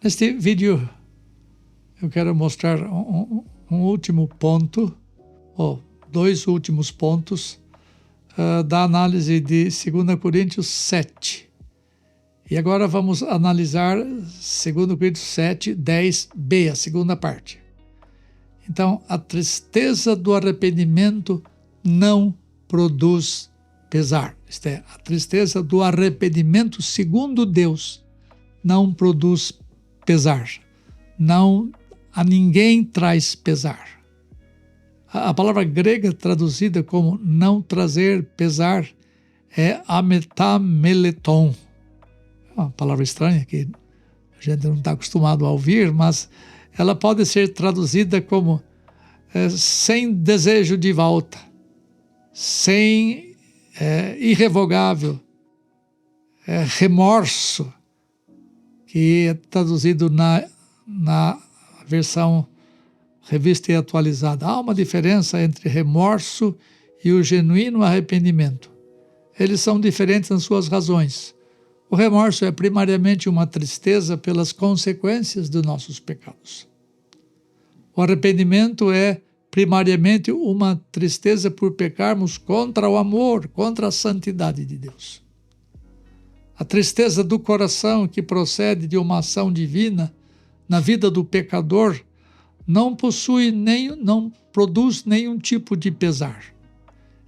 Neste vídeo eu quero mostrar um último ponto, ou dois últimos pontos da análise de 2 Coríntios 7. E agora vamos analisar 2 Coríntios 7, 10b, a segunda parte. Então, a tristeza do arrependimento não produz pesar. Isto é, a tristeza do arrependimento segundo Deus não produz pesar. Não, a ninguém traz pesar. A palavra grega traduzida como não trazer pesar é ametameleton. É uma palavra estranha que a gente não está acostumado a ouvir, mas ela pode ser traduzida como sem desejo de volta, sem irrevogável, remorso, que é traduzido na versão revista e atualizada. Há uma diferença entre remorso e o genuíno arrependimento. Eles são diferentes nas suas razões. O remorso é primariamente uma tristeza pelas consequências dos nossos pecados. O arrependimento é primariamente uma tristeza por pecarmos contra o amor, contra a santidade de Deus. A tristeza do coração que procede de uma ação divina na vida do pecador não produz nenhum tipo de pesar.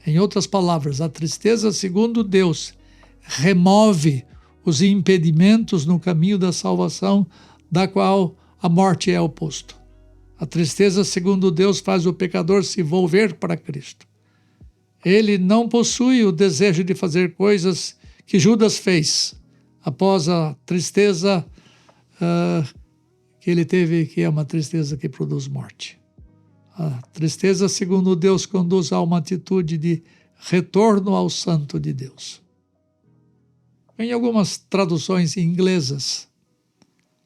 Em outras palavras, a tristeza segundo Deus remove os impedimentos no caminho da salvação, da qual a morte é oposto. A tristeza segundo Deus faz o pecador se volver para Cristo. Ele não possui o desejo de fazer coisas que Judas fez após a tristeza que ele teve, que é uma tristeza que produz morte. A tristeza, segundo Deus, conduz a uma atitude de retorno ao santo de Deus. Em algumas traduções inglesas,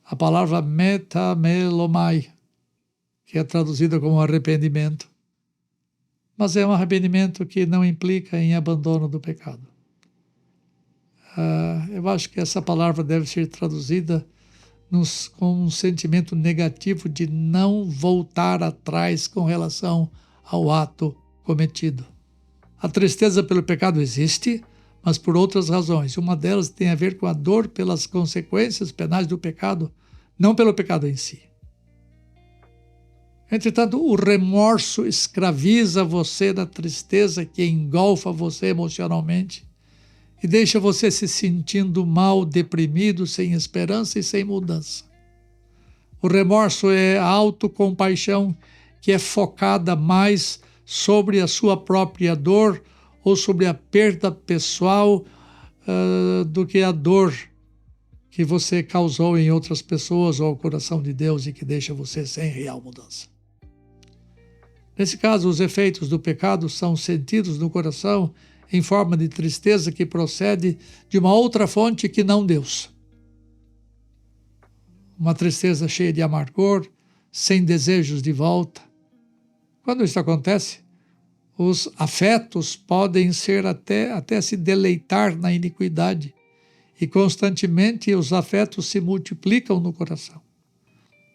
a palavra metamelomai, que é traduzida como arrependimento, mas é um arrependimento que não implica em abandono do pecado. Eu acho que essa palavra deve ser traduzida com um sentimento negativo de não voltar atrás com relação ao ato cometido. A tristeza pelo pecado existe, mas por outras razões. Uma delas tem a ver com a dor pelas consequências penais do pecado, não pelo pecado em si. Entretanto, o remorso escraviza você na tristeza que engolfa você emocionalmente e deixa você se sentindo mal, deprimido, sem esperança e sem mudança. O remorso é a autocompaixão que é focada mais sobre a sua própria dor ou sobre a perda pessoal do que a dor que você causou em outras pessoas ou ao coração de Deus e que deixa você sem real mudança. Nesse caso, os efeitos do pecado são sentidos no coração em forma de tristeza que procede de uma outra fonte que não Deus. Uma tristeza cheia de amargor, sem desejos de volta. Quando isso acontece, os afetos podem ser até se deleitar na iniquidade e constantemente os afetos se multiplicam no coração.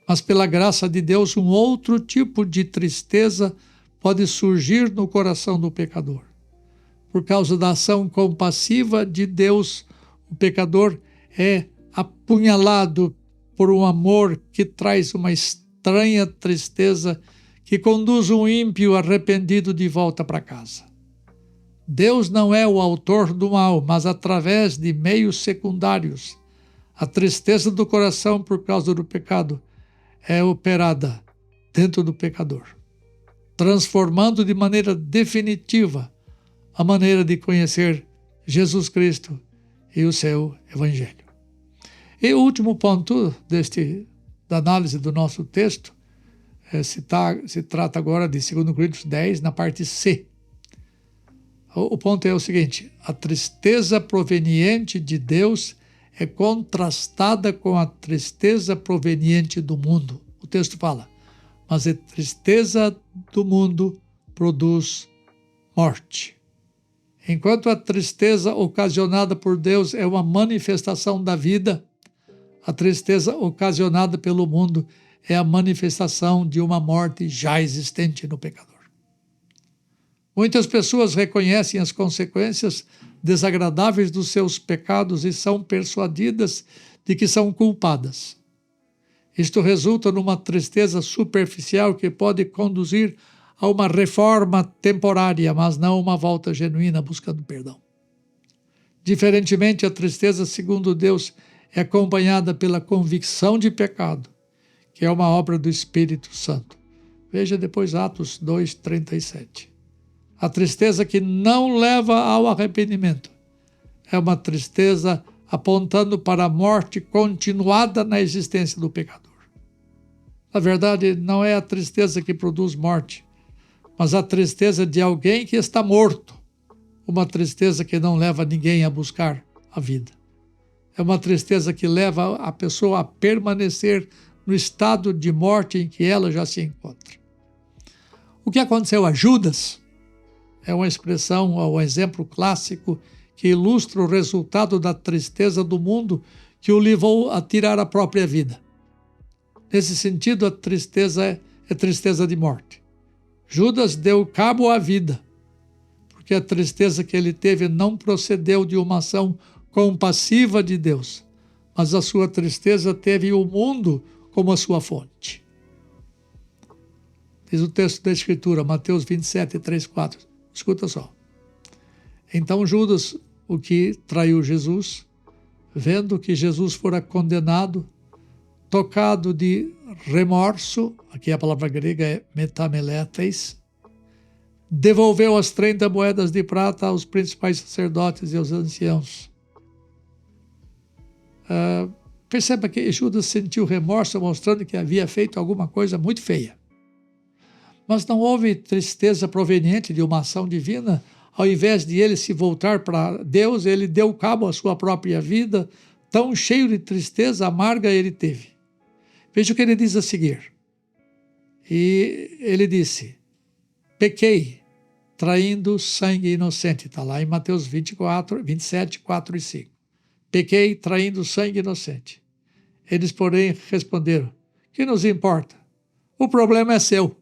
Mas pela graça de Deus, um outro tipo de tristeza pode surgir no coração do pecador. Por causa da ação compassiva de Deus, o pecador é apunhalado por um amor que traz uma estranha tristeza que conduz um ímpio arrependido de volta para casa. Deus não é o autor do mal, mas através de meios secundários, a tristeza do coração por causa do pecado é operada dentro do pecador, transformando de maneira definitiva a maneira de conhecer Jesus Cristo e o seu Evangelho. E o último ponto da análise do nosso texto se trata agora de 2 Coríntios 10, na parte C. O ponto é o seguinte: a tristeza proveniente de Deus é contrastada com a tristeza proveniente do mundo. O texto fala, mas a tristeza do mundo produz morte. Enquanto a tristeza ocasionada por Deus é uma manifestação da vida, a tristeza ocasionada pelo mundo é a manifestação de uma morte já existente no pecador. Muitas pessoas reconhecem as consequências desagradáveis dos seus pecados e são persuadidas de que são culpadas. Isto resulta numa tristeza superficial que pode conduzir a uma reforma temporária, mas não uma volta genuína buscando perdão. Diferentemente, a tristeza, segundo Deus, é acompanhada pela convicção de pecado, que é uma obra do Espírito Santo. Veja depois Atos 2:37. A tristeza que não leva ao arrependimento é uma tristeza apontando para a morte continuada na existência do pecador. Na verdade, não é a tristeza que produz morte, mas a tristeza de alguém que está morto, uma tristeza que não leva ninguém a buscar a vida. É uma tristeza que leva a pessoa a permanecer no estado de morte em que ela já se encontra. O que aconteceu a Judas é uma expressão, um exemplo clássico que ilustra o resultado da tristeza do mundo que o levou a tirar a própria vida. Nesse sentido, a tristeza é tristeza de morte. Judas deu cabo à vida, porque a tristeza que ele teve não procedeu de uma ação compassiva de Deus, mas a sua tristeza teve o mundo como a sua fonte. Diz o texto da Escritura, Mateus 27, 3, 4. Escuta só. Então Judas, o que traiu Jesus, vendo que Jesus fora condenado, tocado de remorso, aqui a palavra grega é metameletes, devolveu as 30 moedas de prata aos principais sacerdotes e aos anciãos. Perceba que Judas sentiu remorso, mostrando que havia feito alguma coisa muito feia. Mas não houve tristeza proveniente de uma ação divina. Ao invés de ele se voltar para Deus, ele deu cabo à sua própria vida, tão cheio de tristeza amarga ele teve. Veja o que ele diz a seguir. E ele disse, pequei, traindo sangue inocente. Está lá em Mateus 27, 4 e 5. Pequei, traindo sangue inocente. Eles, porém, responderam, que nos importa? O problema é seu.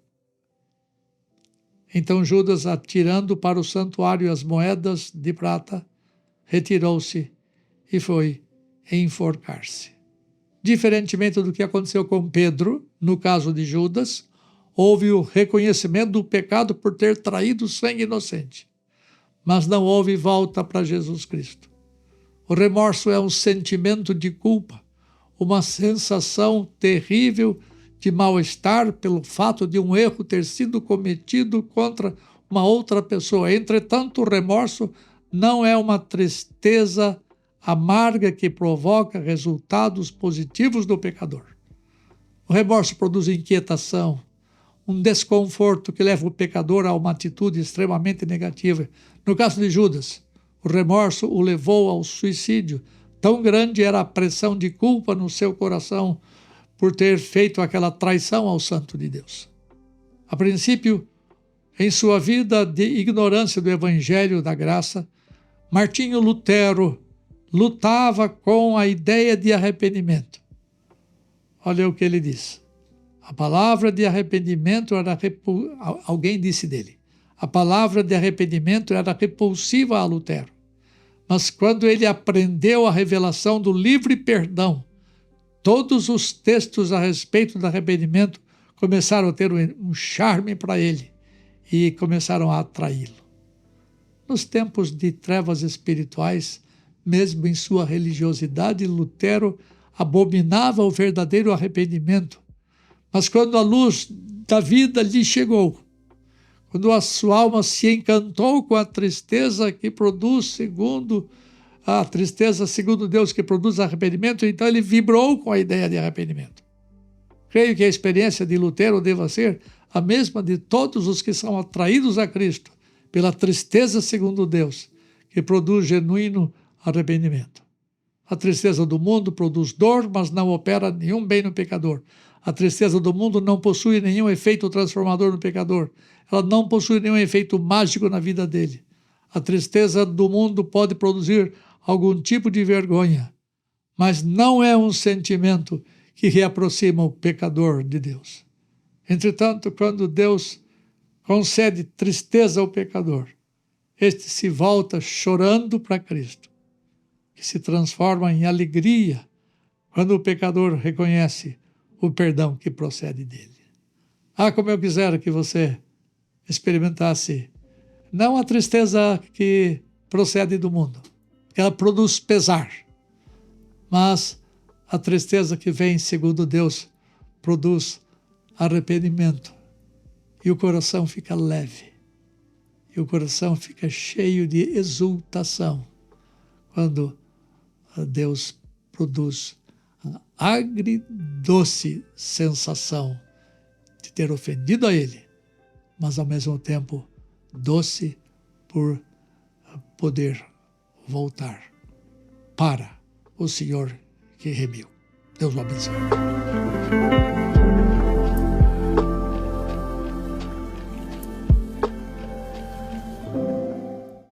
Então Judas, atirando para o santuário as moedas de prata, retirou-se e foi enforcar-se. Diferentemente do que aconteceu com Pedro, no caso de Judas, houve o reconhecimento do pecado por ter traído sangue inocente, mas não houve volta para Jesus Cristo. O remorso é um sentimento de culpa, uma sensação terrível de mal-estar pelo fato de um erro ter sido cometido contra uma outra pessoa. Entretanto, o remorso não é uma tristeza amarga que provoca resultados positivos do pecador. O remorso produz inquietação, um desconforto que leva o pecador a uma atitude extremamente negativa. No caso de Judas, o remorso o levou ao suicídio. Tão grande era a pressão de culpa no seu coração por ter feito aquela traição ao Santo de Deus. A princípio, em sua vida de ignorância do Evangelho da Graça, Martinho Lutero lutava com a ideia de arrependimento. Olha o que ele diz. A palavra de arrependimento era alguém disse dele. A palavra de arrependimento era repulsiva a Lutero. Mas quando ele aprendeu a revelação do livre perdão, todos os textos a respeito do arrependimento começaram a ter um charme para ele e começaram a atraí-lo. Nos tempos de trevas espirituais, mesmo em sua religiosidade, Lutero abominava o verdadeiro arrependimento. Mas quando a luz da vida lhe chegou, quando a sua alma se encantou com a tristeza que produz segundo Deus que produz arrependimento, então ele vibrou com a ideia de arrependimento. Creio que a experiência de Lutero deva ser a mesma de todos os que são atraídos a Cristo pela tristeza segundo Deus, que produz genuíno arrependimento. A tristeza do mundo produz dor, mas não opera nenhum bem no pecador. A tristeza do mundo não possui nenhum efeito transformador no pecador. Ela não possui nenhum efeito mágico na vida dele. A tristeza do mundo pode produzir algum tipo de vergonha, mas não é um sentimento que reaproxima o pecador de Deus. Entretanto, quando Deus concede tristeza ao pecador, este se volta chorando para Cristo, que se transforma em alegria quando o pecador reconhece o perdão que procede dele. Ah, como eu quisera que você experimentasse não a tristeza que procede do mundo, que ela produz pesar, mas a tristeza que vem, segundo Deus, produz arrependimento. E o coração fica leve. E o coração fica cheio de exultação quando Deus produz a agridoce sensação de ter ofendido a Ele, mas ao mesmo tempo doce por poder voltar para o Senhor que remiu. Deus o abençoe.